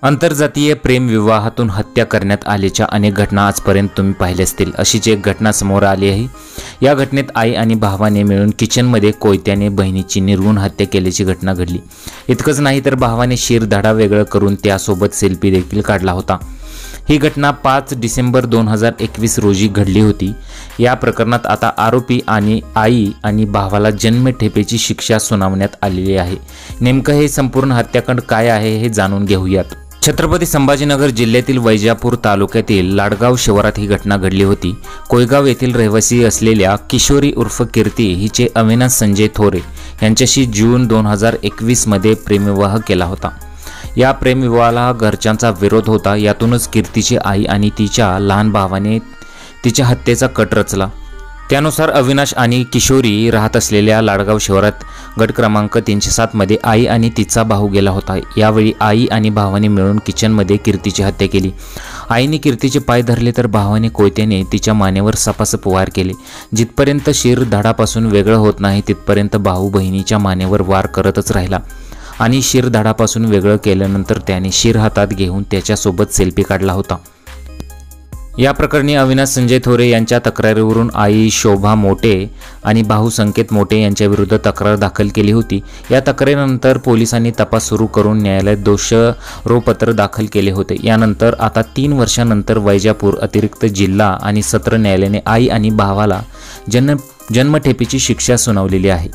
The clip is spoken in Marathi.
आंतरजातीय प्रेम विवाहातून हत्या करण्यात आल्याच्या अनेक घटना आजपर्यंत तुम्ही पाहिल्या असतील। अशीच एक घटना समोर आली आहे। या घटनेत आई आणि भावाने मिळून किचनमध्ये कोयत्याने बहिणीची निर्घृण हत्या केल्याची घटना घडली। इतकंच नाही तर भावाने शिरधाडा वेगळं करून त्यासोबत सेल्फी देखील काढला होता। ही घटना 5 डिसेंबर 2021 रोजी घडली होती। या प्रकरणात आता आरोपी आणि आई आणि भावाला जन्मठेपेची शिक्षा सुनावण्यात आलेली आहे। नेमकं हे संपूर्ण हत्याकांड काय आहे हे जाणून घेऊयात। छत्रपती संभाजीनगर जिल्ह्यातील वैजापूर तालुक्यातील लाडगाव शिवारात ही घटना घडली होती। कोयगाव येथील रहिवासी असलेल्या किशोरी उर्फ कीर्ती हिचे अविनाश संजय थोरे यांच्याशी जून 2021 मध्ये प्रेमविवाह केला होता। या प्रेमविवाहाला घरच्यांचा विरोध होता। यातूनच कीर्तीची आई आणि तिच्या लहान भावाने तिच्या हत्येचा कट रचला। त्यानुसार अविनाश आणि किशोरी राहत असलेल्या लाडगाव शिवारात गट क्रमांक 307 मध्ये आई आणि तिचा भाऊ गेला होता। यावेळी आई आणि भावाने मिळून किचनमध्ये कीर्तीची हत्या केली। आईने कीर्तीचे पाय धरले तर भावाने कोयत्याने तिच्या मानेवर सपासप वार केले। जिथपर्यंत शिर धडापासून वेगळं होत नाही तिथपर्यंत भाऊ बहिणीच्या मानेवर वार करतच राहिला आणि शिर धडापासून वेगळं केल्यानंतर त्याने शिर हातात घेऊन त्याच्यासोबत सेल्फी काढला होता। या प्रकरणी अविनाश संजय थोरे यांच्या तक्रारीवरून आई शोभा मोटे आणि भाऊ संकेत मोटे यांच्या विरुद्ध तक्रार दाखल केली होती। या तक्रारीनंतर पोलिसांनी तपास सुरू करून न्यायालयात दोषारोपपत्र दाखल केले होते। यानंतर आता 3 वर्षांनंतर वैजापूर अतिरिक्त जिल्हा आणि सत्र न्यायालयाने आई आणि भावाला जन्मठेपेची शिक्षा सुनावलेली आहे।